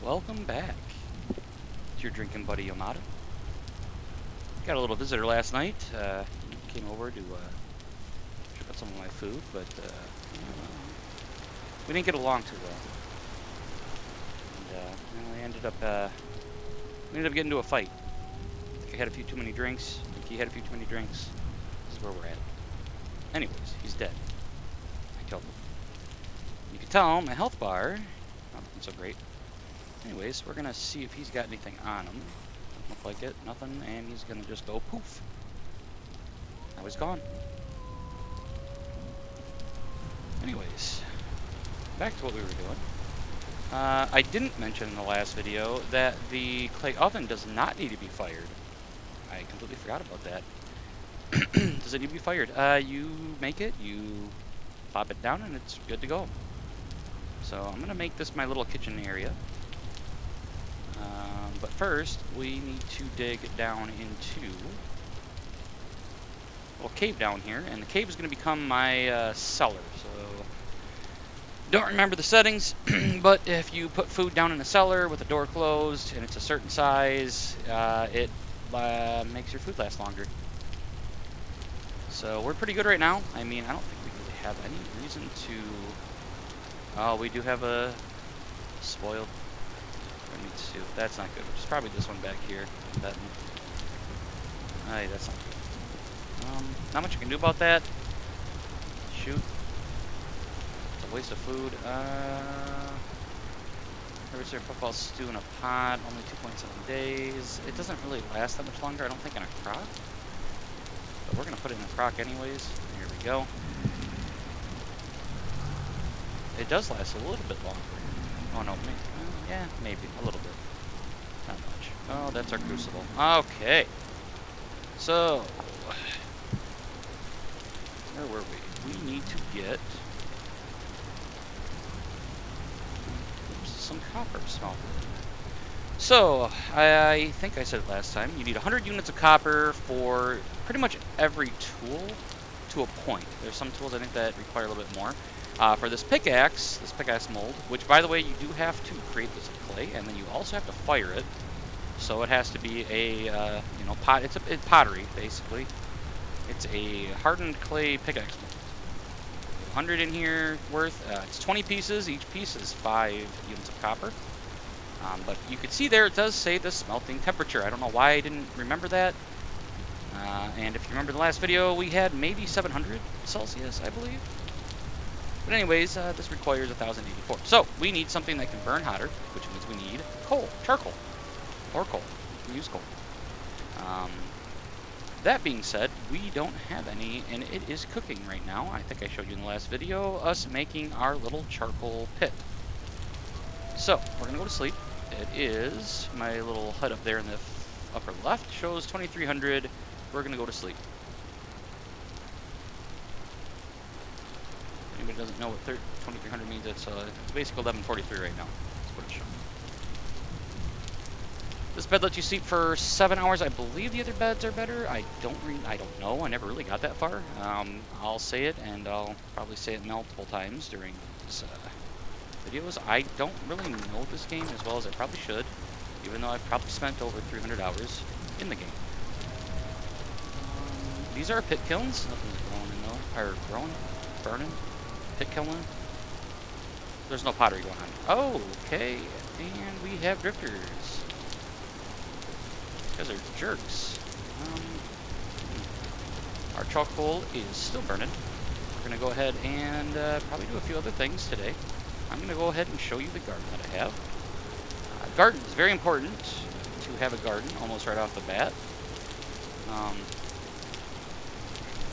welcome back. It's your drinking buddy Yamada. Got a little visitor last night. He came over to check out some of my food, but we didn't get along too well. And we ended up getting into a fight. I think I had a few too many drinks. I think he had a few too many drinks. This is where we're at. Anyways, he's dead. I killed him. You can tell my health bar not looking so great. Anyways, we're gonna see if he's got anything on him. Doesn't look like it, nothing, and he's gonna just go poof. Now he's gone. Anyways, back to what we were doing. I didn't mention in the last video that the clay oven does not need to be fired. I completely forgot about that. Does it need to be fired? You make it, you pop it down, and it's good to go. So I'm gonna make this my little kitchen area. But first, we need to dig down into a little cave down here, and the cave is going to become my cellar. So, don't remember the settings, but if you put food down in the cellar with the door closed and it's a certain size, it makes your food last longer. So we're pretty good right now. I mean, I don't think we really have any reason to. Oh, we do have a spoiled. That's not good. Which is probably this one back here. That one. Aye, that's not good. Not much I can do about that. Shoot. It's a waste of food. There's their football stew in a pot. Only 2.7 days. It doesn't really last that much longer, I don't think, in a crock. But we're going to put it in a crock anyways. Here we go. It does last a little bit longer. Oh no, yeah, maybe a little bit. Not much. Oh, that's our crucible. Okay. So, where were we? We need to get some copper smelted. So, I think I said it last time, you need 100 units of copper for pretty much every tool to a point. There's some tools I think that require a little bit more. For this pickaxe mold, which by the way you do have to create this clay, and then you also have to fire it. So it has to be a pot. It's pottery basically. It's a hardened clay pickaxe mold. 100 in here worth. It's 20 pieces. Each piece is 5 units of copper. But you can see there it does say the smelting temperature. I don't know why I didn't remember that. And if you remember the last video, we had maybe 700 Celsius, I believe. But anyways, this requires 1084. So we need something that can burn hotter, which means we need coal, charcoal, or coal. We use coal. That being said, we don't have any, and it is cooking right now. I think I showed you in the last video us making our little charcoal pit. So we're gonna go to sleep. It is my little hut up there in the upper left shows 2300. We're gonna go to sleep. Anybody doesn't know what 2300 means, it's basically 1143 right now. That's what it's showing. This bed lets you sleep for 7 hours. I believe the other beds are better. I don't know. I never really got that far. I'll say it, and I'll probably say it multiple times during this videos. I don't really know this game as well as I probably should, even though I've probably spent over 300 hours in the game. These are pit kilns. Nothing's growing in though. Or growing? Burning? Pit kiln. There's no pottery going on. Oh, okay. And we have drifters. These are jerks. Our charcoal is still burning. We're going to go ahead and probably do a few other things today. I'm going to go ahead and show you the garden that I have. Garden is very important to have a garden almost right off the bat.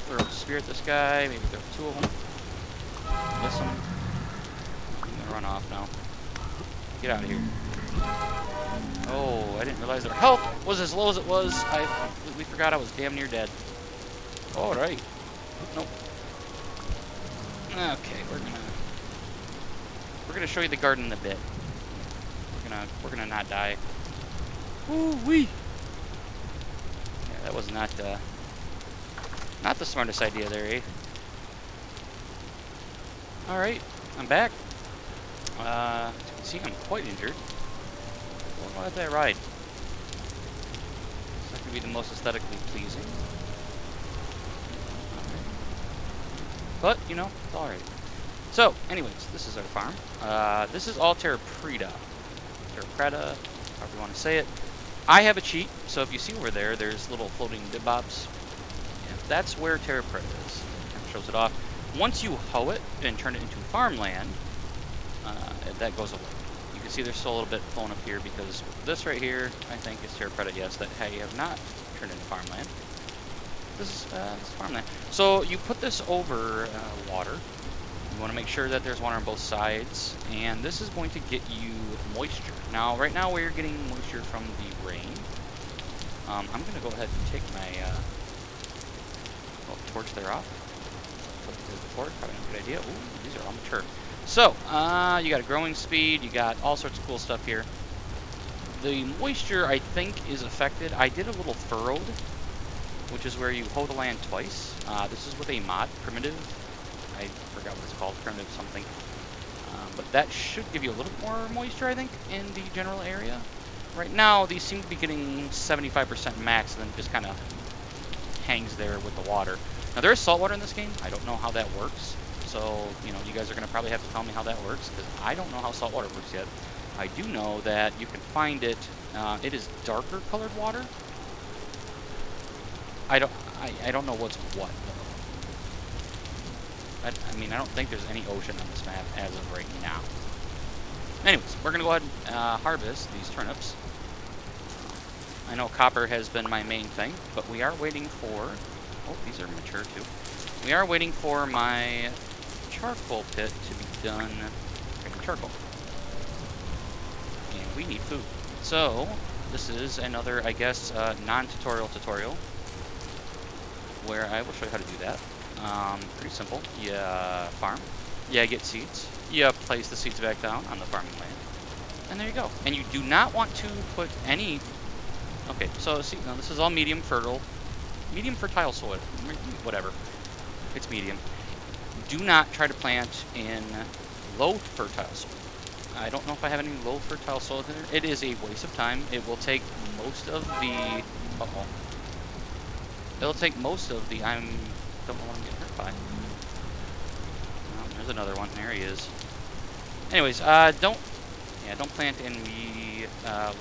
Throw a spear at this guy, maybe throw 2 of them. Miss him. I'm gonna run off now. Get out of here. Oh, I didn't realize their health was as low as it was. I completely forgot I was damn near dead. Alright. Nope. Okay, we're gonna show you the garden in a bit. We're gonna not die. Woo-wee! Yeah, that was not the smartest idea there, eh? Alright, I'm back. As you can see, I'm quite injured. We'll let that ride. It's not going to be the most aesthetically pleasing. But, you know, it's alright. So, anyways, this is our farm. This is all Terra Preta. Terra Preta, however you want to say it. I have a cheat, so if you see over there, there's little floating dibobs. Yeah, that's where Terra Preta is. It kind of shows it off. Once you hoe it and turn it into farmland, that goes away. You can see there's still a little bit flowing up here because this right here, I think, is Terra Preta. Yes, that you have not turned into farmland. This is farmland. So you put this over water. You want to make sure that there's water on both sides, and this is going to get you moisture. Now, right now we're getting moisture from the rain. I'm going to go ahead and take my torch there off. Probably not a good idea. Ooh, these are all mature. So, you got a growing speed, you got all sorts of cool stuff here. The moisture, I think, is affected. I did a little furrowed, which is where you hoe the land twice. This is with a mod, primitive. I forgot what it's called, primitive something. But that should give you a little more moisture, I think, in the general area. Right now, these seem to be getting 75% max, and then just kind of hangs there with the water. Now, there is salt water in this game. I don't know how that works. So, you know, you guys are going to probably have to tell me how that works, because I don't know how salt water works yet. I do know that you can find it. It is darker colored water. I don't know what's what, though. I mean, I don't think there's any ocean on this map as of right now. Anyways, we're going to go ahead and harvest these turnips. I know copper has been my main thing, but we are waiting for... Oh, these are mature, too. We are waiting for my charcoal pit to be done making charcoal. And we need food. So, this is another, I guess, non-tutorial tutorial, where I will show you how to do that. Pretty simple. You farm. You get seeds. You place the seeds back down on the farming land. And there you go. And you do not want to put any... Okay, so see, no, this is all medium fertile. Medium fertile soil. Whatever. It's medium. Do not try to plant in low fertile soil. I don't know if I have any low fertile soil there. It is a waste of time. It will take most of the... Uh-oh. It'll take most of the... Don't know what I'm getting hurt by. Oh, there's another one. There he is. Anyways, don't plant in the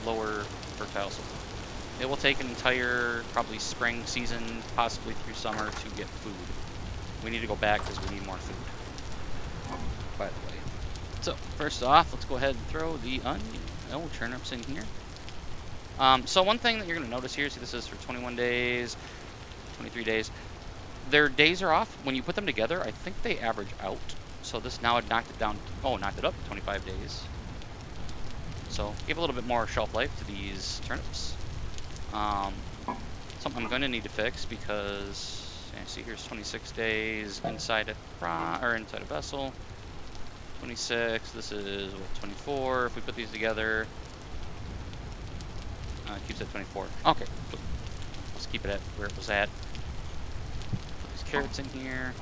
lower fertile soil. It will take an entire, probably spring season, possibly through summer, to get food. We need to go back because we need more food, by the way. So, first off, let's go ahead and throw the turnips in here. So one thing that you're going to notice here, see this is for 21 days, 23 days. Their days are off. When you put them together, I think they average out. So this now had knocked it down, knocked it up to 25 days. So give a little bit more shelf life to these turnips. Something I'm going to need to fix because... See, here's 26 days inside inside a vessel. 26. This is what, 24. If we put these together, it keeps at 24. Okay, let's keep it at where it was at. Put these carrots in here.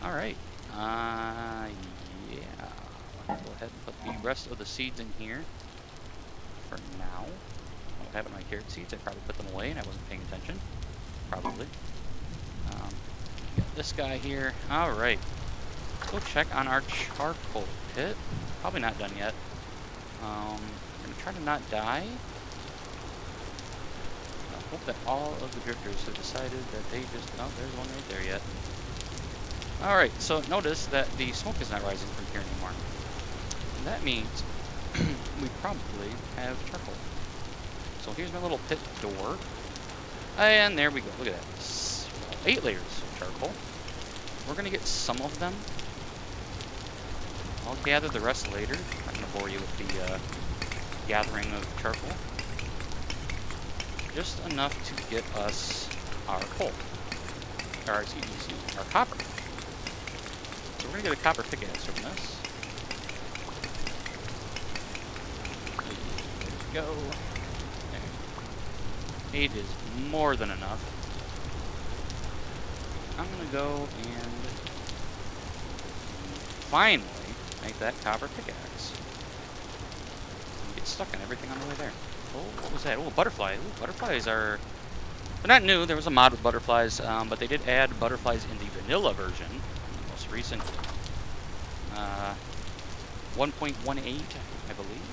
All right. Yeah. I'll go ahead and put the rest of the seeds in here for now. I don't have any carrot seeds. I probably put them away and I wasn't paying attention. Probably. Got this guy here. Alright. Go check on our charcoal pit. Probably not done yet. I'm going to try to not die. I hope that all of the drifters have decided that they just... Oh, there's one right there yet. Alright, so notice that the smoke is not rising from here anymore. And that means we probably have charcoal. So here's my little pit door. And there we go. Look at that. 8 layers of charcoal. We're going to get some of them. I'll gather the rest later. I'm not going to bore you with the gathering of charcoal. Just enough to get us our coal. Or, excuse me, our copper. So we're going to get a copper pickaxe from this. There we go. 8 is more than enough. I'm going to go and finally make that copper pickaxe. Get stuck in everything on the way there. Oh, what was that? Oh, butterfly. Ooh, butterflies are... They're not new. There was a mod with butterflies, but they did add butterflies in the vanilla version, the most recent 1.18, I believe.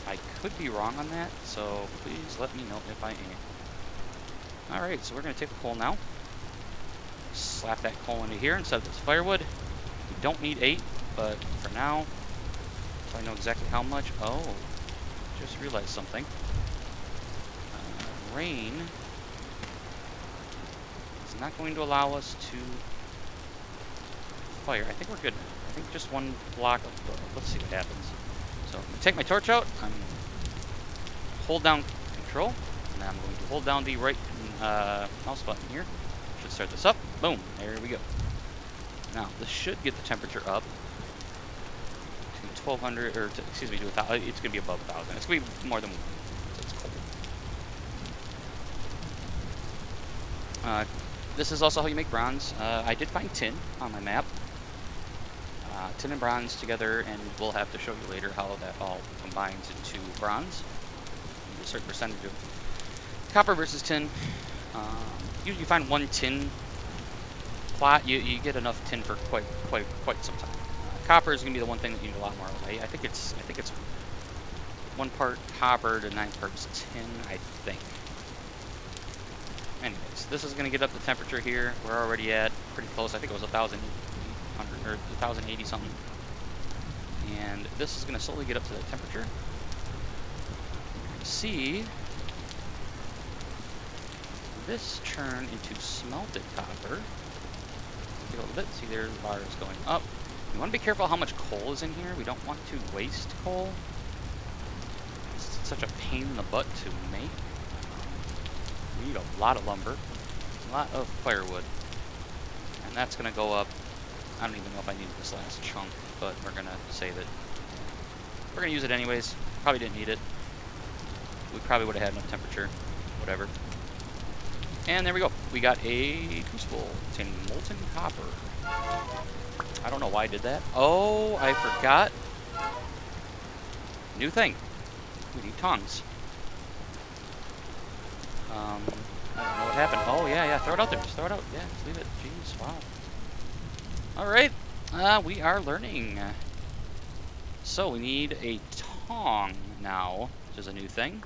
I could be wrong on that, so please let me know if I am. Alright, so we're going to take the coal now. Slap that coal into here instead of this firewood. We don't need 8, but for now, so I know exactly how much. Oh, just realized something. Rain is not going to allow us to fire. I think we're good. I think just one block of... let's see what happens. So I'm going to take my torch out. I'm hold down control, and I'm going to hold down the right mouse button here. Should start this up. Boom. There we go. Now this should get the temperature up to 1200, or to, excuse me, to 1000. It's going to be above 1000. It's going to be more than 1. So it's cold. This is also how you make bronze. I did find tin on my map. Tin and bronze together, and we'll have to show you later how that all combines into bronze. A certain percentage of copper versus tin. Usually you find 1 tin plot, you get enough tin for quite some time. Copper is gonna be the one thing that you need a lot more of. I think it's 1 part copper to 9 parts tin, I think. Anyways, this is gonna get up the temperature here. We're already at pretty close. I think it was 1,800 or 1,080 something. And this is gonna slowly get up to the temperature. See this turn into smelted copper. Take a little bit. See, there's the bars going up. You want to be careful how much coal is in here. We don't want to waste coal. It's such a pain in the butt to make. We need a lot of lumber, a lot of firewood, and that's going to go up. I don't even know if I needed this last chunk, but we're going to say that we're going to use it anyways. Probably didn't need it. We probably would have had enough temperature, whatever. And there we go. We got a crucible containing molten copper. I don't know why I did that. Oh, I forgot. New thing. We need tongs. I don't know what happened. Oh, yeah. Throw it out there. Just throw it out. Yeah, just leave it. Jeez, wow. All right. We are learning. So we need a tong now, which is a new thing.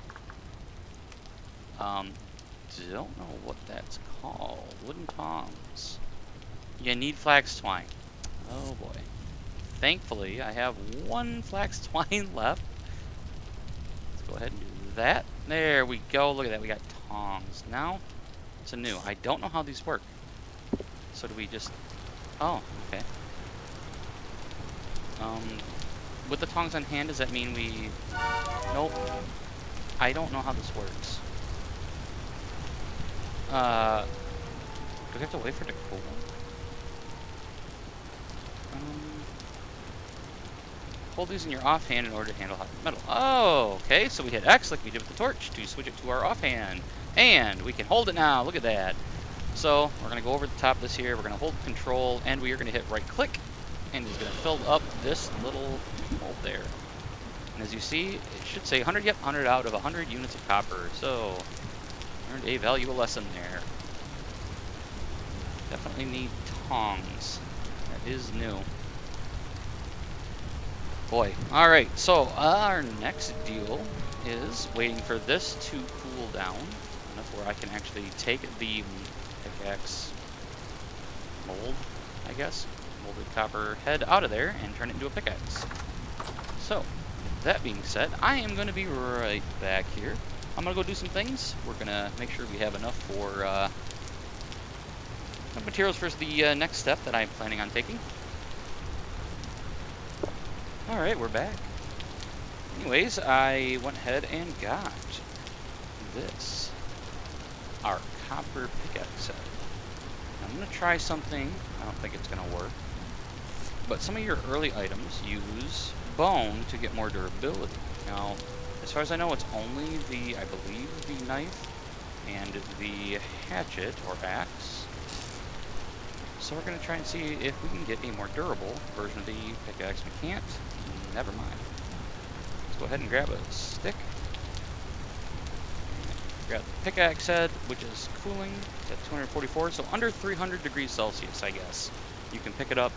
Don't know what that's called. Wooden tongs. You need flax twine. Oh boy. Thankfully, I have 1 flax twine left. Let's go ahead and do that. There we go. Look at that. We got tongs. Now, it's a new. I don't know how these work. So do we just... Oh, okay. With the tongs on hand, does that mean we... Nope. I don't know how this works. Do we have to wait for it to cool? Hold these in your offhand in order to handle hot metal. Oh, okay. So we hit X like we did with the torch to switch it to our offhand. And we can hold it now. Look at that. So we're going to go over the top of this here. We're going to hold control, and we are going to hit right click. And it's going to fill up this little hole there. And as you see, it should say 100, yep, 100 out of 100 units of copper. So... earned a valuable lesson there. Definitely need tongs. That is new. Boy. Alright, so our next deal is waiting for this to cool down enough where I can actually take the pickaxe mold, I guess, molded copper head out of there and turn it into a pickaxe. So, that being said, I am going to be right back here. I'm going to go do some things. We're going to make sure we have enough for materials for the next step that I'm planning on taking. Alright, we're back. Anyways, I went ahead and got this. Our copper pickaxe set. I'm going to try something. I don't think it's going to work. But some of your early items use bone to get more durability. Now, as far as I know, it's only the, I believe, the knife and the hatchet or axe. So we're going to try and see if we can get a more durable version of the pickaxe. We can't. Never mind. go ahead and grab a stick. Grab the pickaxe head, which is cooling. It's at 244, so under 300 degrees Celsius, I guess. You can pick it up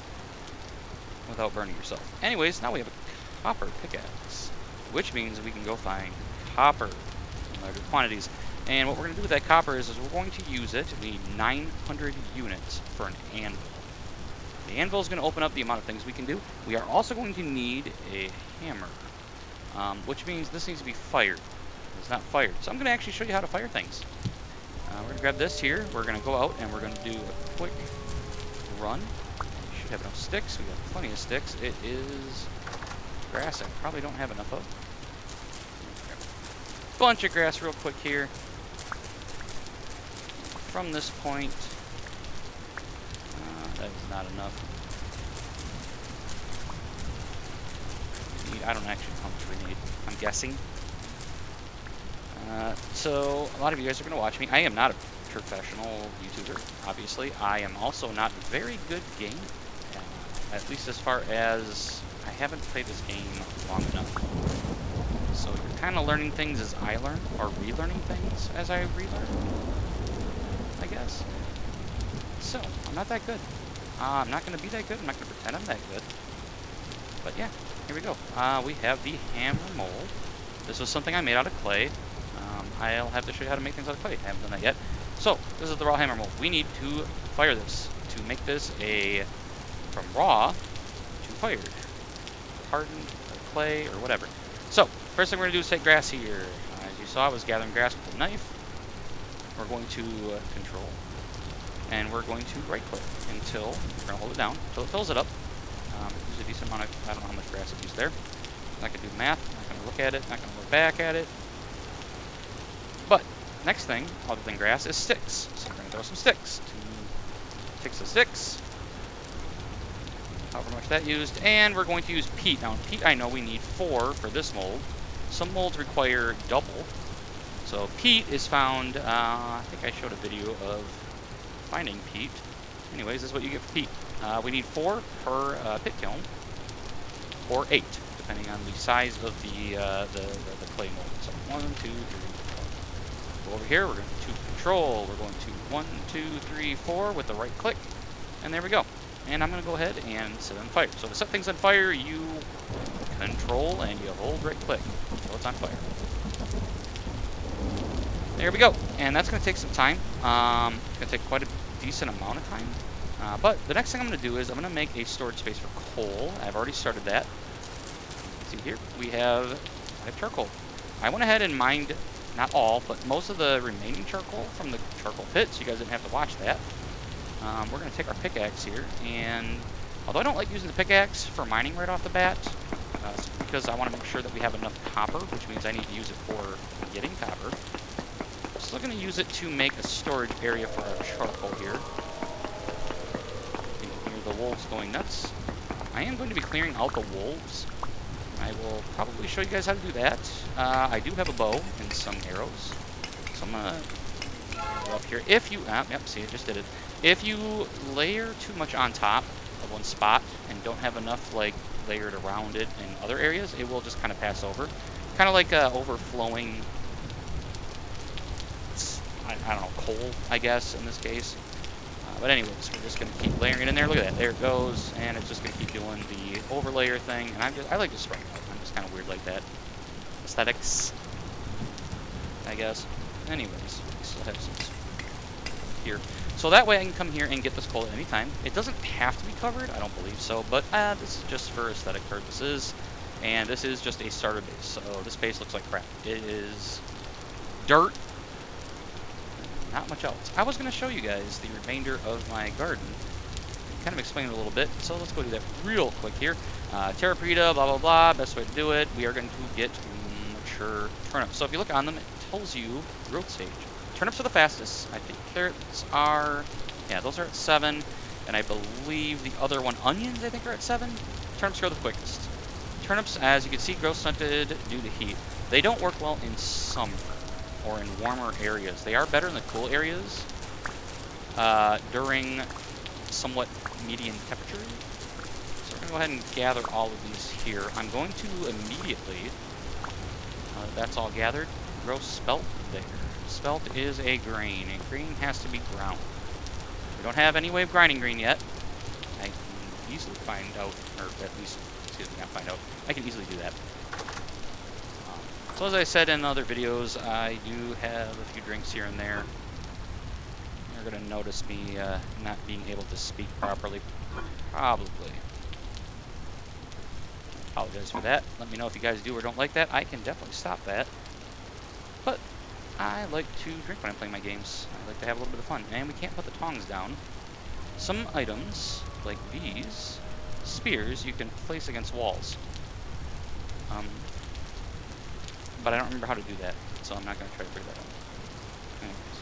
without burning yourself. Anyways, now we have a copper pickaxe, which means we can go find copper in larger quantities. And what we're going to do with that copper is we're going to use it. We need 900 units for an anvil. The anvil is going to open up the amount of things we can do. We are also going to need a hammer, which means this needs to be fired. It's not fired. So I'm going to actually show you how to fire things. We're going to grab this here. We're going to go out and we're going to do a quick run. We should have enough sticks. We got plenty of sticks. It is grass I probably don't have enough of. Bunch of grass real quick here. From this point, that is not enough. I don't actually know how much we need. I'm guessing. So a lot of you guys are going to watch me. I am not a professional YouTuber, obviously. I am also not a very good gamer, at least as far as I haven't played this game long enough. So you're kind of learning things as I learn, or relearning things as I relearn, I guess. So I'm not that good. I'm not going to be that good. I'm not going to pretend I'm that good. But yeah, here we go. We have the hammer mold. This was something I made out of clay. I'll have to show you how to make things out of clay. I haven't done that yet. So, this is the raw hammer mold. We need to fire this to make this from raw to fired. Hardened, or clay, or whatever. So, first thing we're going to do is take grass here. As you saw, I was gathering grass with a knife. We're going to control. And we're going to right click until, we're going to hold it down, until it fills it up. Use a decent amount of, I don't know how much grass I've used there. I'm not going to do the math, I'm not going to look at it, not going to look back at it. But, next thing, other than grass, is sticks. So we're going to throw some sticks. 2 sticks of sticks. However much that used. And we're going to use peat. Now, peat I know we need 4 for this mold. Some molds require double. So peat is found, I think I showed a video of finding peat. Anyways, this is what you get for peat. We need 4 per pit kiln, or 8, depending on the size of the clay mold. So 1, 2, 3, 4. Go over here, we're going to control. We're going to 1, 2, 3, 4 with the right click, and there we go. And I'm going to go ahead and set it on fire. So to set things on fire, you control and you hold right click until it's on fire. There we go. And that's going to take some time. It's going to take quite a decent amount of time. But the next thing I'm going to do is I'm going to make a storage space for coal. I've already started that. See here, we have charcoal. I went ahead and mined, not all, but most of the remaining charcoal from the charcoal pit, so you guys didn't have to watch that. We're going to take our pickaxe here, and although I don't like using the pickaxe for mining right off the bat, because I want to make sure that we have enough copper, which means I need to use it for getting copper. I'm still going to use it to make a storage area for our charcoal here. You can hear the wolves going nuts. I am going to be clearing out the wolves. I will probably show you guys how to do that. I do have a bow and some arrows. So I'm going to go up here. If you, yep, see, it just did it. If you layer too much on top of one spot and don't have enough like layered around it in other areas, it will just kind of pass over. Kind of like overflowing, I don't know, coal, I guess, in this case. But anyways, we're just going to keep layering it in there. Look at that. There it goes. And it's just going to keep doing the overlayer thing. And I like to spread it out. I'm just kind of weird like that. Aesthetics, I guess. Anyways, we still have some here. So that way I can come here and get this coal at any time. It doesn't have to be covered. I don't believe so. But this is just for aesthetic purposes. And this is just a starter base. So this base looks like crap. It is dirt. Not much else. I was going to show you guys the remainder of my garden, kind of explain it a little bit, so let's go do that real quick here. Terra preta, blah, blah, blah, best way to do it. We are going to get mature turnips. So if you look on them, it tells you growth stage. Turnips are the fastest. I think carrots are, yeah, those are at 7, and I believe the other one, onions, I think are at 7. Turnips grow the quickest. Turnips, as you can see, grow stunted due to heat. They don't work well in summer or in warmer areas. They are better in the cool areas during somewhat median temperatures. So we're going to go ahead and gather all of these here. I'm going to immediately That's all gathered. Grow spelt there. Spelt is a grain. A grain has to be ground. We don't have any way of grinding grain yet. I can easily find out, or at least, excuse me, not find out. I can easily do that. So as I said in other videos, I do have a few drinks here and there. You're going to notice me not being able to speak properly, probably. Apologize for that. Let me know if you guys do or don't like that. I can definitely stop that. But I like to drink when I'm playing my games. I like to have a little bit of fun. And we can't put the tongs down. Some items, like these, spears, you can place against walls. But I don't remember how to do that, so I'm not going to try to figure that out. Anyways.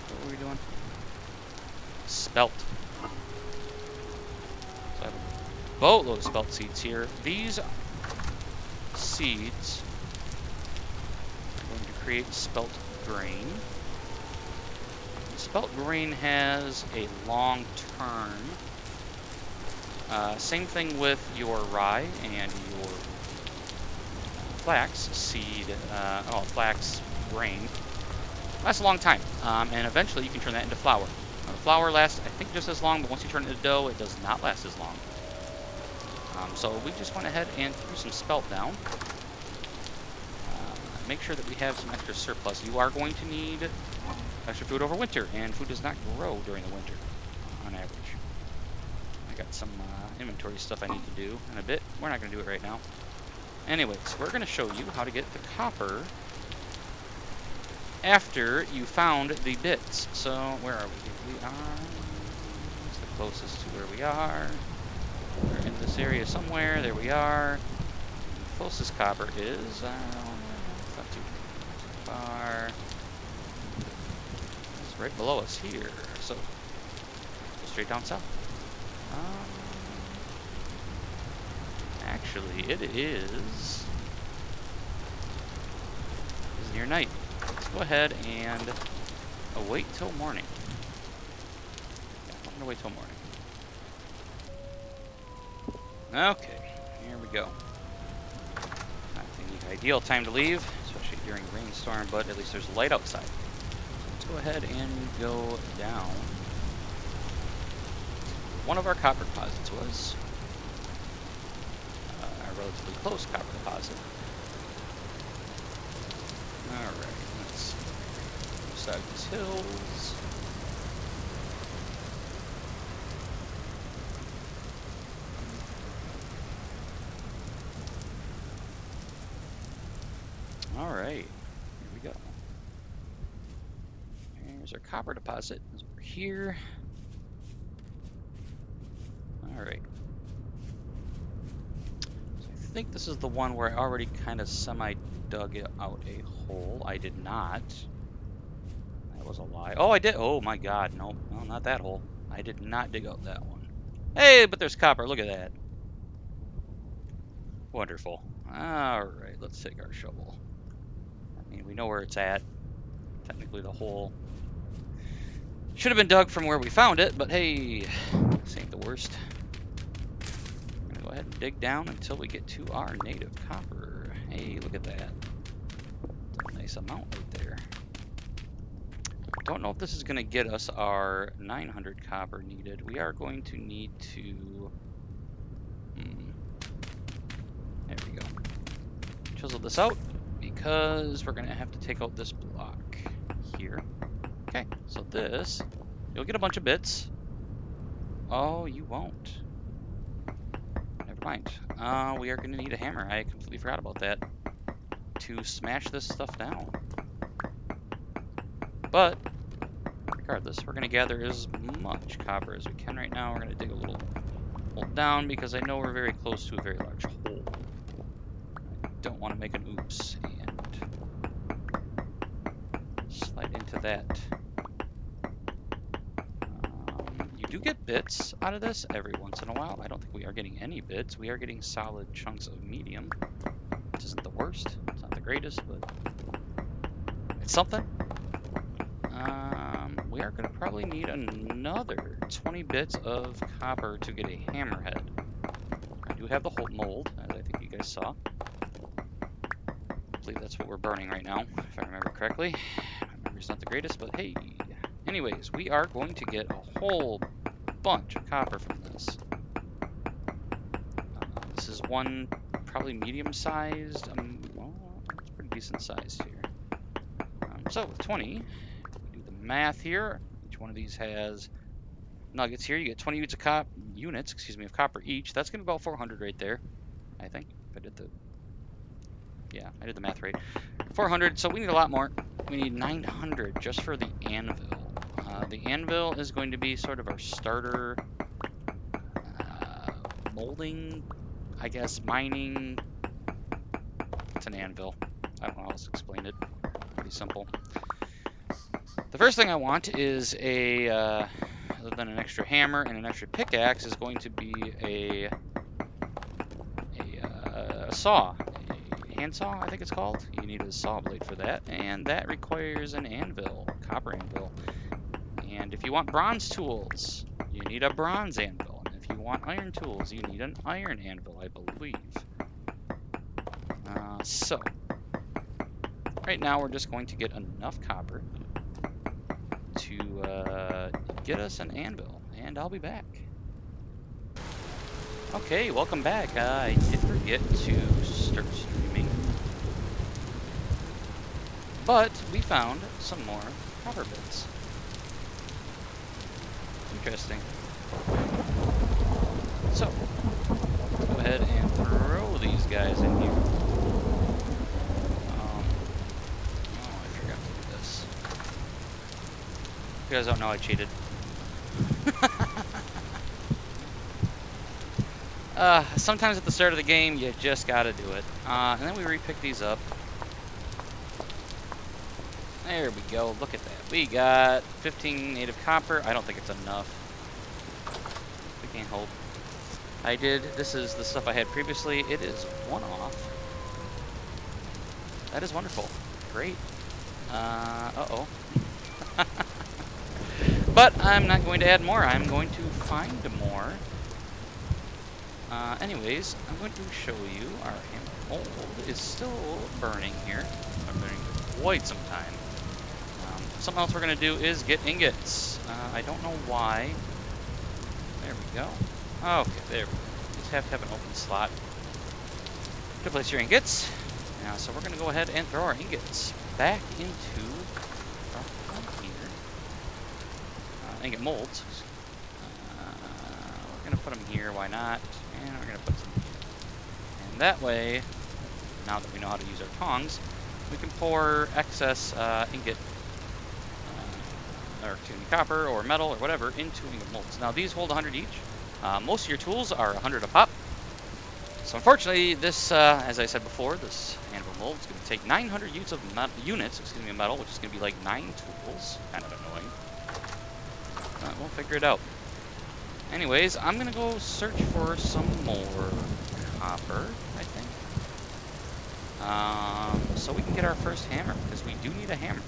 What were we doing? Spelt. So I have a boatload of spelt seeds here. These seeds are going to create spelt grain. Spelt grain has a long term. Same thing with your rye and your flax seed, flax grain. Lasts a long time, and eventually you can turn that into flour. Now, the flour lasts, I think, just as long, but once you turn it into dough, it does not last as long. So we just went ahead and threw some spelt down. Make sure that we have some extra surplus. You are going to need extra food over winter, and food does not grow during the winter, on average. I got some inventory stuff I need to do in a bit. We're not going to do it right now. Anyways, we're going to show you how to get the copper after you found the bits. So, where are we? We are... It's the closest to where we are. We're in this area somewhere. There we are. The closest copper is... it's not too far. It's right below us here. So, go straight down south. Actually, it is near night. Let's go ahead and await till morning. Yeah, I'm gonna wait till morning. Okay, here we go. Not the ideal time to leave, especially during a rainstorm, but at least there's light outside. Let's go ahead and go down. One of our copper deposits was a relatively close copper deposit. Alright, let's see. Beside these hills. Alright, here we go. Here's our copper deposit. It's over here. Alright. So I think this is the one where I already kind of semi-dug out a hole. I did not. That was a lie. Oh, I did. Oh my god. Nope. No, not that hole. I did not dig out that one. Hey, but there's copper. Look at that. Wonderful. Alright, let's take our shovel. I mean, we know where it's at. Technically, the hole should have been dug from where we found it, but hey, this ain't the worst. I'm gonna go ahead and dig down until we get to our native copper. Hey, look at that. That's a nice amount right there. Don't know if this is gonna get us our 900 copper needed. We are going to need to... There we go. Chisel this out, because we're gonna have to take out this block here. Okay, so this, you'll get a bunch of bits. Oh, you won't. Never mind. We are gonna need a hammer. I completely forgot about that. To smash this stuff down. But, regardless, we're gonna gather as much copper as we can right now. We're gonna dig a little hole down because I know we're very close to a very large hole. I don't want to make an oops and slide into that. You do get bits out of this every once in a while. I don't think we are getting any bits. We are getting solid chunks of medium, which isn't the worst. It's not the greatest, but it's something. We are going to probably need another 20 bits of copper to get a hammerhead. I do have the whole mold, as I think you guys saw. believe that's what we're burning right now, if I remember correctly. My memory's not the greatest, but hey. Anyways, we are going to get a whole bunch of copper from this. This is one probably medium-sized. Well, it's pretty decent sized here. So with 20, we do the math here. Each one of these has nuggets here. You get 20 units, of copper each. That's going to be about 400 right there, I think. If I did I did the math right. 400. So we need a lot more. We need 900 just for the anvil. The anvil is going to be sort of our starter molding, I guess, mining. It's an anvil. I don't know how else to explain it. Pretty simple. The first thing I want is other than an extra hammer and an extra pickaxe, is going to be a saw, a hand saw, I think it's called. You need a saw blade for that, and that requires an anvil, copper anvil. And if you want bronze tools, you need a bronze anvil. And if you want iron tools, you need an iron anvil, I believe. So, right now we're just going to get enough copper to get us an anvil, and I'll be back. Okay, welcome back. I did forget to start streaming, but we found some more copper bits. Interesting. So, let's go ahead and throw these guys in here. I forgot to do this. You guys don't know I cheated. Sometimes at the start of the game, you just gotta do it. And then we repick these up. There we go, look at that. We got 15 native copper. I don't think it's enough. We can't hold. This is the stuff I had previously. It is one off. That is wonderful. Great. Uh-oh. But I'm not going to add more. I'm going to find more. Anyways, I'm going to show you our hammer mold is still burning here. I'm burning for quite some time. Something else we're going to do is get ingots. I don't know why. There we go. Okay, there we go. You just have to have an open slot to place your ingots. So we're going to go ahead and throw our ingots back into our pump here. Ingot molds. We're going to put them here, why not? And we're going to put some here. And that way, now that we know how to use our tongs, we can pour excess ingot, or copper or metal or whatever into ingot molds. Now these hold 100 each. Most of your tools are 100 a pop. So unfortunately, this, as I said before, this anvil mold is going to take 900 units of metal, which is going to be like 9 tools. Kind of annoying. We'll figure it out. Anyways, I'm going to go search for some more copper, I think. So we can get our first hammer, because we do need a hammer.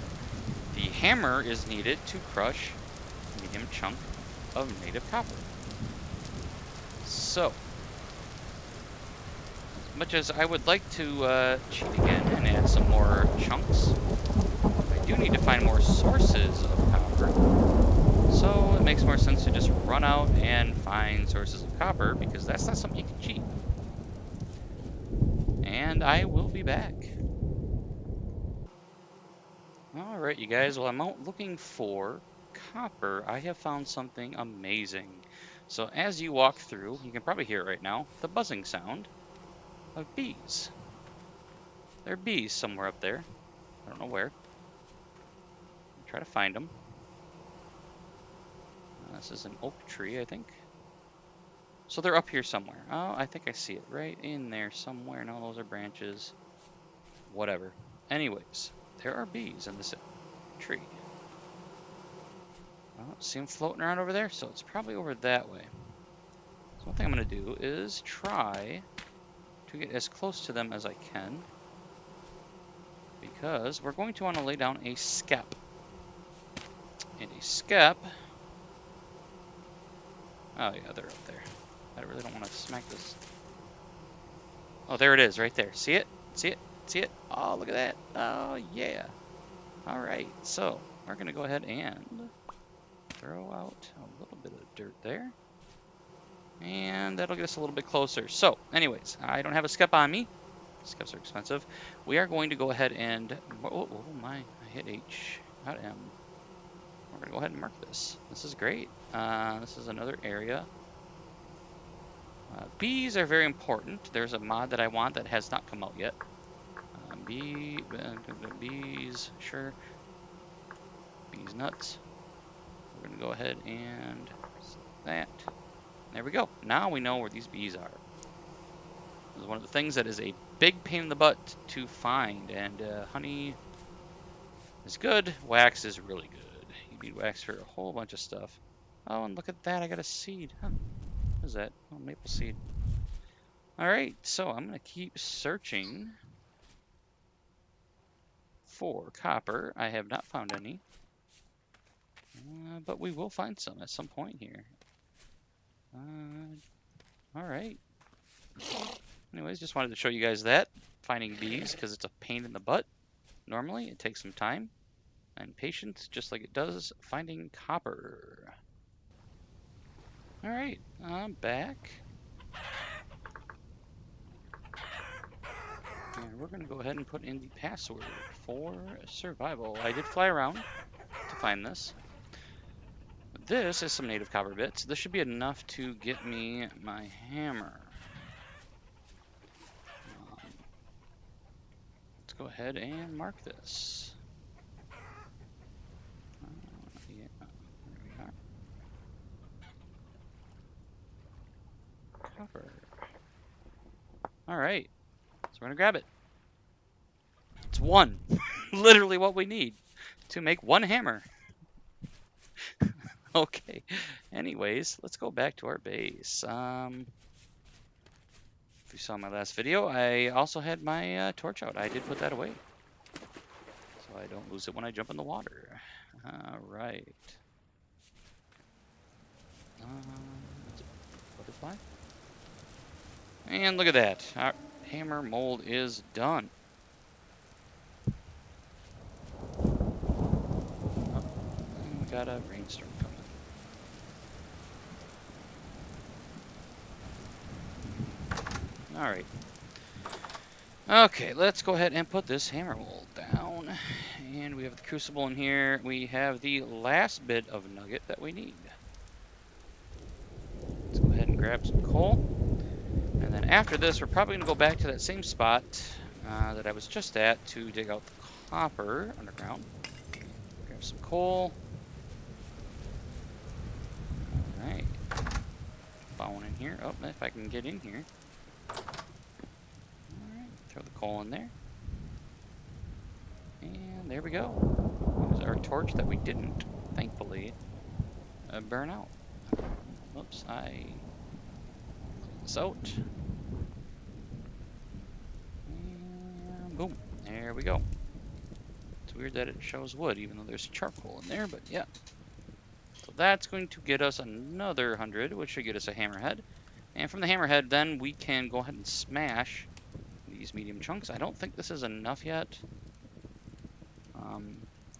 The hammer is needed to crush a medium chunk of native copper. So, as much as I would like to cheat again and add some more chunks, I do need to find more sources of copper. So it makes more sense to just run out and find sources of copper, because that's not something you can cheat. And I will be back. Alright, you guys, well, I'm out looking for copper. I have found something amazing. So as you walk through, you can probably hear it right now, the buzzing sound of bees. There are bees somewhere up there. I don't know where. I'll try to find them. This is an oak tree, I think. So they're up here somewhere. Oh, I think I see it right in there somewhere. No, those are branches. Whatever. Anyways, there are bees in this tree. Well, see them floating around over there? So it's probably over that way. So one thing I'm going to do is try to get as close to them as I can, because we're going to want to lay down a skep. And a skep... Oh yeah, they're up there. I really don't want to smack this. Oh, there it is, right there. See it? See it? See it? Oh, look at that. Oh, yeah. All right, so we're going to go ahead and throw out a little bit of dirt there. And that'll get us a little bit closer. So, anyways, I don't have a skep on me. Skeps are expensive. We are going to go ahead and... Oh my, I hit H, not M. We're going to go ahead and mark this. This is great. This is another area. Bees are very important. There's a mod that I want that has not come out yet. Bees, sure. Bees nuts. We're going to go ahead and that. There we go. Now we know where these bees are. This is one of the things that is a big pain in the butt to find. And honey is good. Wax is really good. You need wax for a whole bunch of stuff. Oh, and look at that. I got a seed. Huh. What is that? Oh, maple seed. All right. So I'm going to keep searching for copper. I have not found any. But we will find some at some point here. All right. Anyways, just wanted to show you guys that. Finding bees, because it's a pain in the butt. Normally, it takes some time and patience, just like it does finding copper. All right, I'm back. And we're going to go ahead and put in the password for survival. I did fly around to find this. This is some native copper bits. This should be enough to get me my hammer. Let's go ahead and mark this. Yeah, there we are. Copper. All right, so we're gonna grab it. It's one, literally what we need to make one hammer. Okay. Anyways, let's go back to our base. If you saw my last video, I also had my torch out. I did put that away, so I don't lose it when I jump in the water. All right. Butterfly. And look at that. Our hammer mold is done. Oh, and we got a rainstorm coming. All right. Okay, let's go ahead and put this hammer mold down. And we have the crucible in here. We have the last bit of nugget that we need. Let's go ahead and grab some coal. And then after this, we're probably going to go back to that same spot that I was just at to dig out the copper underground. Grab some coal. All right. Bone in here. Oh, if I can get in here. All right. Throw the coal in there. And there we go. There's our torch that we didn't, thankfully, burn out. Oops, I clean this out. And boom, there we go. It's weird that it shows wood, even though there's charcoal in there, but yeah. So that's going to get us another 100, which should get us a hammerhead. And from the hammerhead, then we can go ahead and smash these medium chunks. I don't think this is enough yet.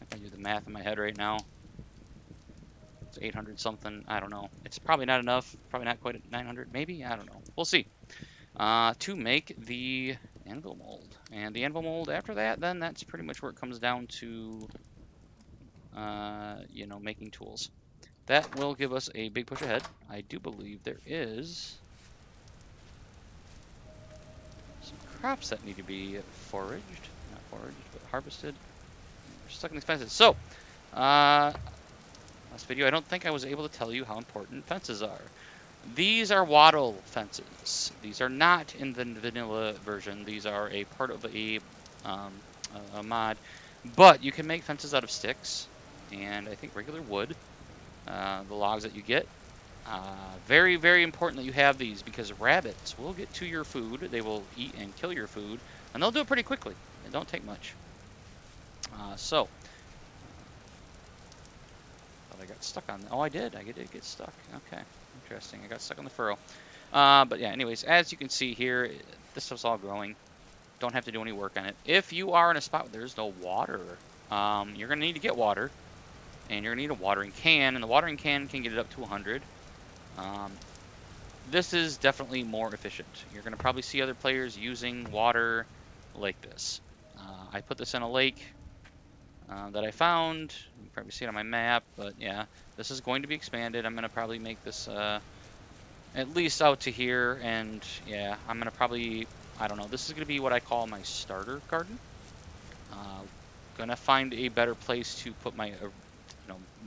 If I do the math in my head right now, it's 800 something. I don't know. It's probably not enough. Probably not quite at 900. Maybe. I don't know. We'll see. To make the anvil mold. And the anvil mold after that, then that's pretty much where it comes down to, you know, making tools. That will give us a big push ahead. I do believe there is some crops that need to be foraged. Not foraged, but harvested. We're stuck in these fences. So, last video, I don't think I was able to tell you how important fences are. These are wattle fences. These are not in the vanilla version. These are a part of a mod. But you can make fences out of sticks and I think regular wood. The logs that you get. Very, very important that you have these because rabbits will get to your food. They will eat and kill your food. And they'll do it pretty quickly. It don't take much. So. I got stuck on. Oh, I did. I did get stuck. Okay. Interesting. I got stuck on the furrow. But yeah, anyways, as you can see here, this stuff's all growing. don't have to do any work on it. If you are in a spot where there's no water, you're going to need to get water. And you're going to need a watering can, and the watering can can get it up to 100. This is definitely more efficient. You're going to probably see other players using water like this. I put this in a lake that I found. You can probably see it on my map, but yeah, this is going to be expanded. I'm going to probably make this at least out to here, and yeah, I'm going to probably, I don't know, this is going to be what I call my starter garden. Gonna find a better place to put my,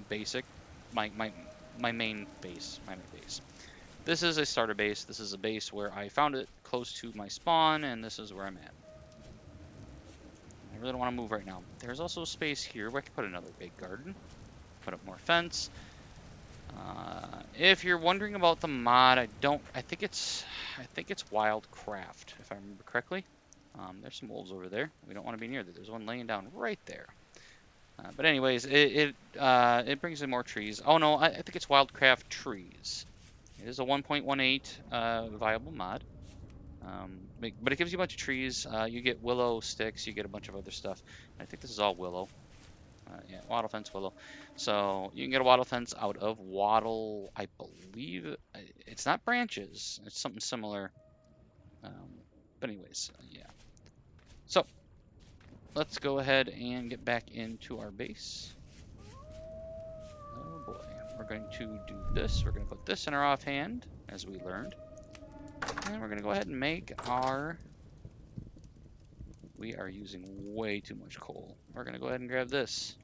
basic, my main base, This is a starter base. This is a base where I found it close to my spawn, and this is where I'm at. I really don't want to move right now. There's also space here where I can put another big garden, put up more fence. If you're wondering about the mod, I think it's Wildcraft, if I remember correctly. There's some wolves over there. We don't want to be near there. There's one laying down right there. But anyways, it brings in more trees. Oh no, I think it's Wildcraft Trees. It is a 1.18 viable mod. But it gives you a bunch of trees. You get willow sticks. You get a bunch of other stuff. I think this is all willow. Yeah, wattle fence, willow. So you can get a wattle fence out of wattle. I believe it's not branches. It's something similar. But anyways, yeah. So let's go ahead and get back into our base. Oh boy, we're going to do this. We're going to put this in our offhand, as we learned. And we're going to go ahead and make our... We are using way too much coal. We're going to go ahead and grab this.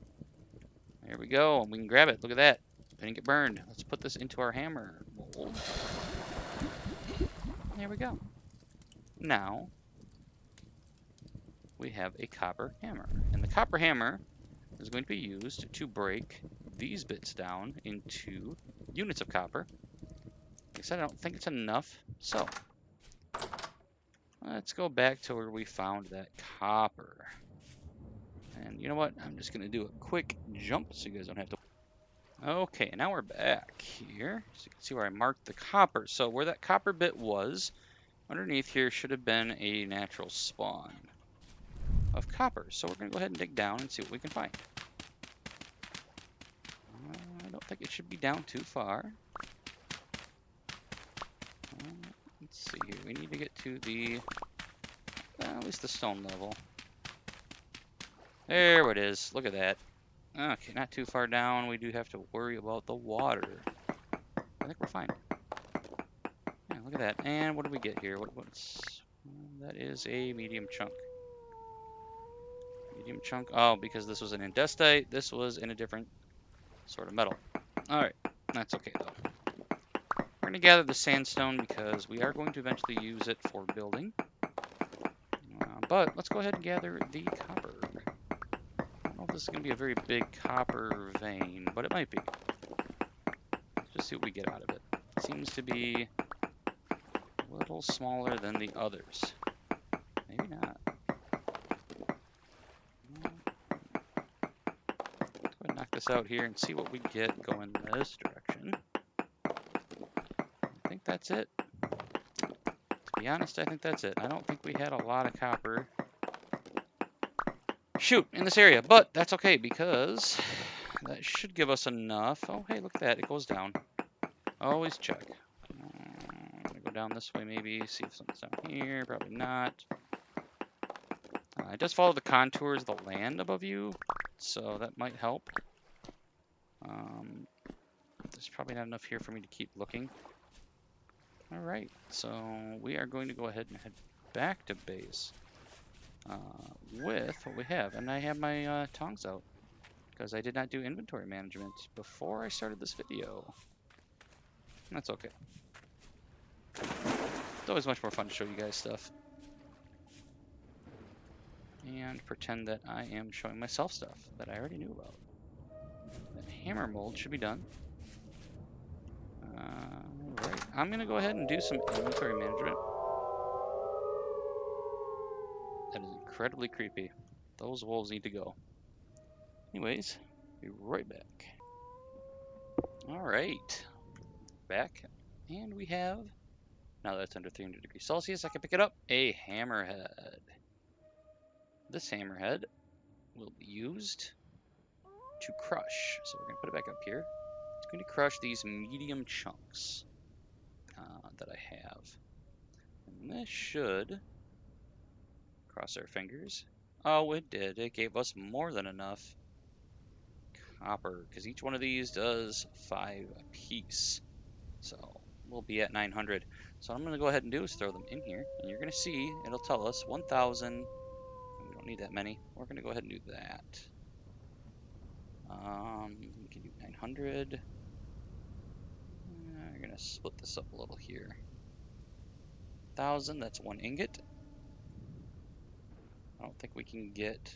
There we go. We can grab it. Look at that. Didn't get burned. Let's put this into our hammer mold. There we go. Now, we have a copper hammer. And the copper hammer is going to be used to break these bits down into units of copper. Like I said, I don't think it's enough. So, let's go back to where we found that copper. And you know what? I'm just going to do a quick jump so you guys don't have to... Okay, now we're back here. So you can see where I marked the copper. So where that copper bit was, underneath here should have been a natural spawn of copper. So we're going to go ahead and dig down and see what we can find. I don't think it should be down too far. Let's see here. We need to get to the... at least the stone level. There it is. Look at that. Okay, not too far down. We do have to worry about the water. I think we're fine. Yeah, look at that. And what do we get here? What's that is a medium chunk. Medium chunk. Oh, because this was an andesite. This was in a different sort of metal. Alright, that's okay though. We're going to gather the sandstone because we are going to eventually use it for building. But let's go ahead and gather the copper. I don't know if this is going to be a very big copper vein, but it might be. Let's just see what we get out of it. It seems to be a little smaller than the others. Maybe not. Let's go ahead and knock this out here and see what we get going this direction. I think that's it. To be honest, I think that's it. I don't think we had a lot of copper. Shoot, in this area, but that's okay because that should give us enough. Oh, hey, look at that. It goes down. Always check. I'm going to go down this way maybe, see if something's down here. Probably not. It does follow the contours of the land above you, so that might help. There's probably not enough here for me to keep looking. Alright, so we are going to go ahead and head back to base with what we have. And I have my tongs out because I did not do inventory management before I started this video. That's okay. It's always much more fun to show you guys stuff. And pretend that I am showing myself stuff that I already knew about. That hammer mold should be done. Right. I'm going to go ahead and do some inventory management. That is incredibly creepy. Those wolves need to go. Anyways, be right back. Alright. Back. And we have, now that's under 300 degrees Celsius, I can pick it up, a hammerhead. this hammerhead will be used to crush. So we're going to put it back up here. It's going to crush these medium chunks that I have. And this should, cross our fingers. Oh, it did. It gave us more than enough copper, because each one of these does 5 apiece. So we'll be at 900. So what I'm going to go ahead and do is throw them in here, and you're going to see it'll tell us 1,000. We don't need that many. We're going to go ahead and do that. We can do 900. We're going to split this up a little here. 1,000, that's 1 ingot. I don't think we can get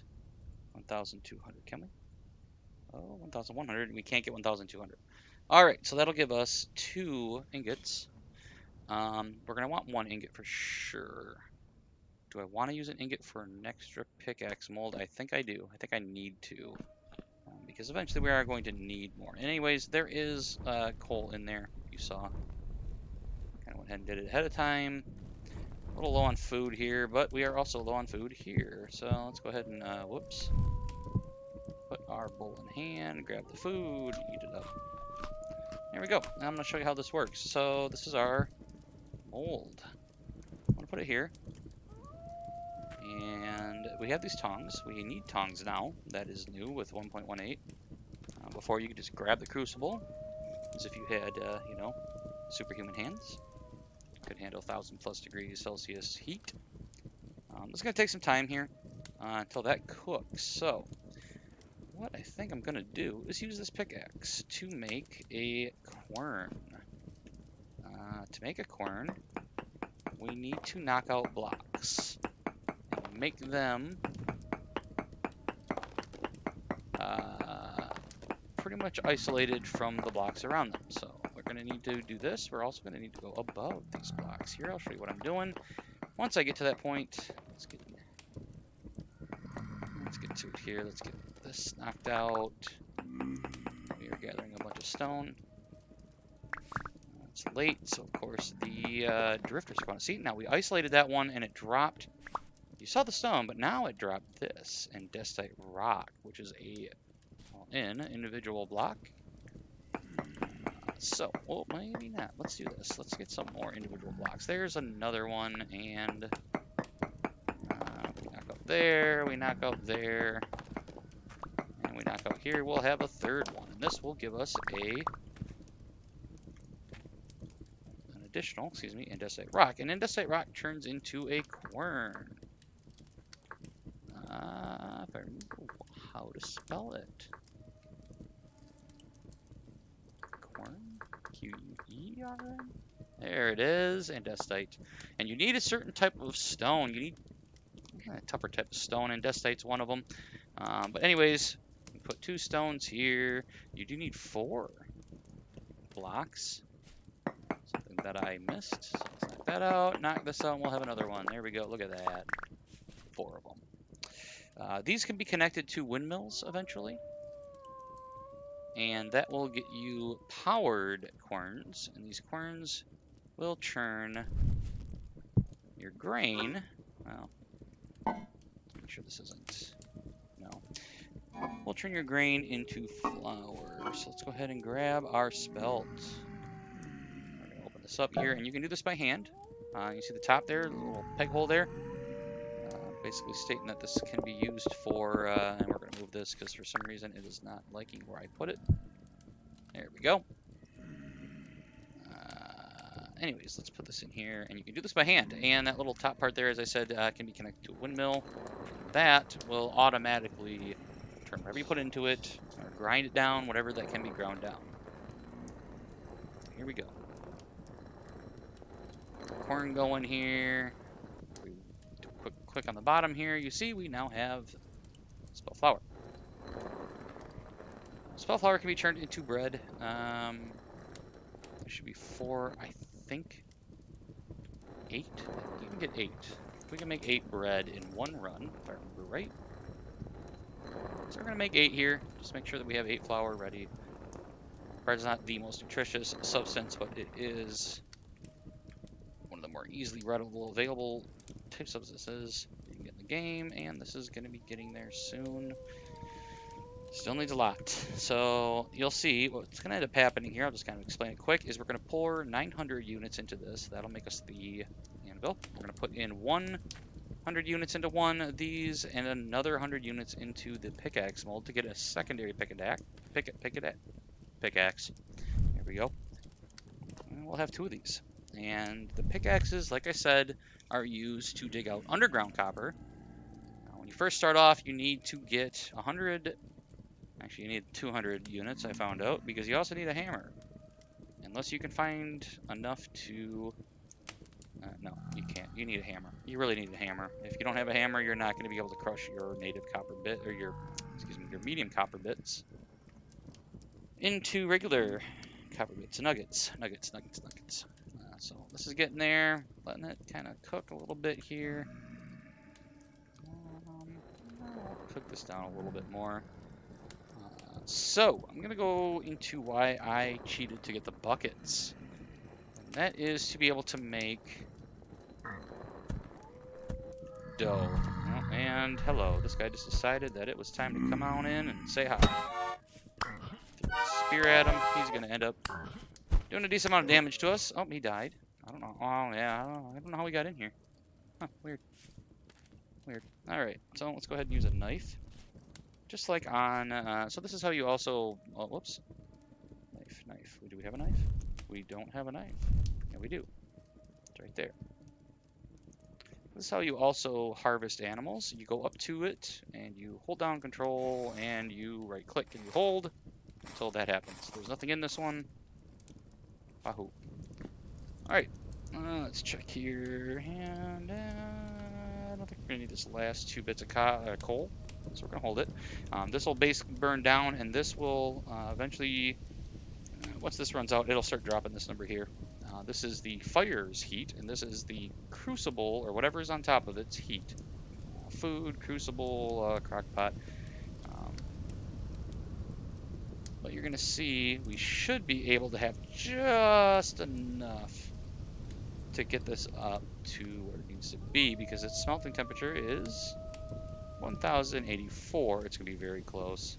1,200, can we? Oh, 1,100. We can't get 1,200. All right, so that'll give us 2 ingots. We're going to want 1 ingot for sure. Do I want to use an ingot for an extra pickaxe mold? I think I do. I think I need to. Because eventually we are going to need more. Anyways, there is coal in there, you saw. Kind of went ahead and did it ahead of time. A little low on food here, but we are also low on food here. So let's go ahead and, whoops. Put our bowl in hand, grab the food, eat it up. There we go. Now I'm going to show you how this works. So this is our mold. I'm going to put it here. And we have these tongs. We need tongs now. That is new with 1.18. Before you could just grab the crucible, as if you had, you know, superhuman hands. Could handle 1,000+ degrees Celsius heat. It's going to take some time here until that cooks. So what I think I'm going to do is use this pickaxe to make a quern. To make a quern, we need to knock out blocks and make them pretty much isolated from the blocks around them. So we're going to need to do this. We're also going to need to go above these blocks here. I'll show you what I'm doing. Once I get to that point, let's get to it here. Let's get this knocked out. We are gathering a bunch of stone. It's late, so of course the drifters are going to see. Now we isolated that one and it dropped. You saw the stone, but now it dropped this andesite rock, which is a individual block. So, well, maybe not. Let's do this. Let's get some more individual blocks. There's another one, and we knock out there, we knock out there, and we knock out here. We'll have a third one, and this will give us an additional, andesite rock. And andesite rock turns into a quern. If I remember how to spell it. Quern? Q-U-E-R-N? There it is, andesite. And you need a certain type of stone. You need a tougher type of stone. Andesite's one of them. But anyways, you put 2 stones here. You do need 4 blocks. Something that I missed. So let's knock that out. Knock this out, and we'll have another one. There we go. Look at that. 4 of them. These can be connected to windmills eventually. And that will get you powered querns. And these querns will churn your grain. Well, make sure this isn't. No. We'll turn your grain into flour. So let's go ahead and grab our spelt. We're going to open this up here. And you can do this by hand. You see the top there, the little peg hole there? Basically stating that this can be used for, and we're going to move this because for some reason it is not liking where I put it. There we go. Anyways, let's put this in here, and you can do this by hand. And that little top part there, as I said, can be connected to a windmill. That will automatically turn whatever you put into it, or grind it down, whatever that can be ground down. Here we go. Corn going here. Click on the bottom here, you see we now have spelt flour. Spelt flour can be turned into bread. There should be 4, I think. 8? You can get 8. If we can make 8 bread in one run, if I remember right. So we're going to make 8 here. Just make sure that we have 8 flour ready. Bread is not the most nutritious substance, but it is one of the more easily readable, available type substances you can get in the game, and this is going to be getting there soon. Still needs a lot. So you'll see what's going to end up happening here. I'll just kind of explain it quick. Is we're going to pour 900 units into this. That'll make us the anvil. We're going to put in 100 units into one of these, and another 100 units into the pickaxe mold to get a secondary pickaxe. There we go. And we'll have 2 of these. And the pickaxes, like I said, are used to dig out underground copper. Now, when you first start off, you need to get 100. Actually, you need 200 units, I found out, because you also need a hammer. Unless you can find enough to... no, you can't. You need a hammer. You really need a hammer. If you don't have a hammer, you're not going to be able to crush your native copper bit, or your medium copper bits into regular copper bits. Nuggets. So this is getting there. Letting it kind of cook a little bit here. I'll cook this down a little bit more. So, I'm going to go into why I cheated to get the buckets. And that is to be able to make dough. Oh, and hello, this guy just decided that it was time to come on in and say hi. Threw a spear at him. He's going to end up doing a decent amount of damage to us. Oh, he died. I don't know. Oh, yeah, I don't know how he got in here. Huh, weird. Alright, so let's go ahead and use a knife. Just like on, so this is how you also, oh, whoops. Knife. Do we have a knife? We don't have a knife. Yeah, we do. It's right there. This is how you also harvest animals. You go up to it, and you hold down control, and you right click, and you hold until that happens. There's nothing in this one. Wahoo. Alright, let's check here, and I don't think we're going to need this last 2 bits of coal. So we're going to hold it. This will basically burn down, and this will eventually, once this runs out, it'll start dropping this number here. This is the fire's heat, and this is the crucible, or whatever is on top of its heat. Food, crucible, crock pot. But you're going to see we should be able to have just enough to get this up to where it needs to be, because its smelting temperature is 1084. It's going to be very close.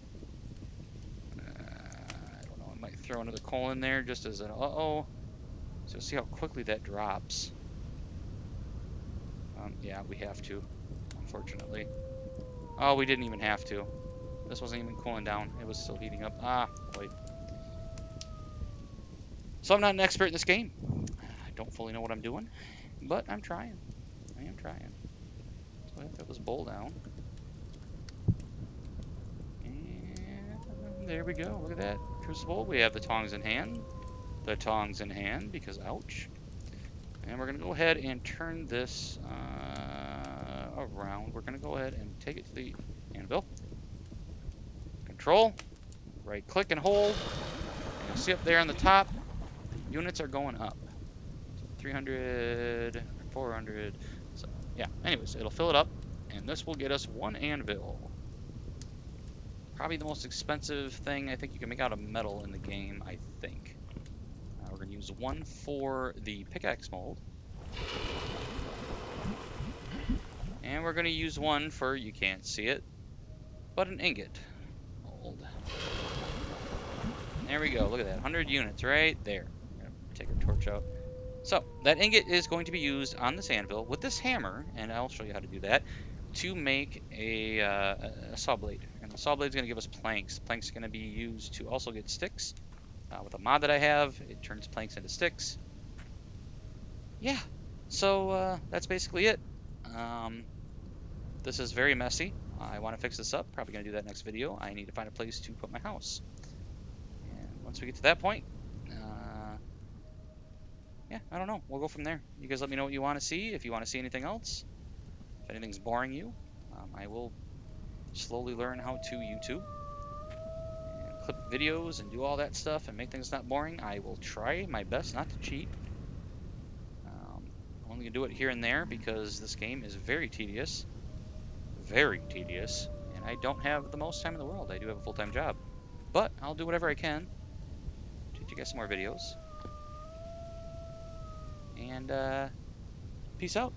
I don't know. I might throw another coal in there just as an uh-oh. So see how quickly that drops. Yeah, we have to, unfortunately. Oh, we didn't even have to. This wasn't even cooling down. It was still heating up. Ah, wait. So I'm not an expert in this game. I don't fully know what I'm doing, but I'm trying. I am trying. So I throw this bowl down. And there we go. Look at that crucible. We have the tongs in hand. Because ouch. And we're going to go ahead and turn this around. We're going to go ahead and take it to the anvil. Control. Right click and hold. And you'll see up there on the top, units are going up. 300, 400. So, yeah, anyways, it'll fill it up. And this will get us 1 anvil. Probably the most expensive thing I think you can make out of metal in the game, I think. We're going to use 1 for the pickaxe mold. And we're going to use 1 for, you can't see it, but an ingot mold. There we go. Look at that. 100 units right there. I'm going to take our torch out. So, that ingot is going to be used on this anvil with this hammer, and I'll show you how to do that, to make a saw blade. And the saw blade is going to give us planks. Planks are going to be used to also get sticks. With a mod that I have, it turns planks into sticks. Yeah, so that's basically it. This is very messy. I want to fix this up. Probably going to do that next video. I need to find a place to put my house. And once we get to that point, yeah, I don't know. We'll go from there. You guys let me know what you want to see. If you want to see anything else, if anything's boring you, I will slowly learn how to YouTube. Clip videos and do all that stuff and make things not boring. I will try my best not to cheat. I'm only going to do it here and there because this game is very tedious. Very tedious. And I don't have the most time in the world. I do have a full-time job. But I'll do whatever I can to get you guys some more videos. And peace out.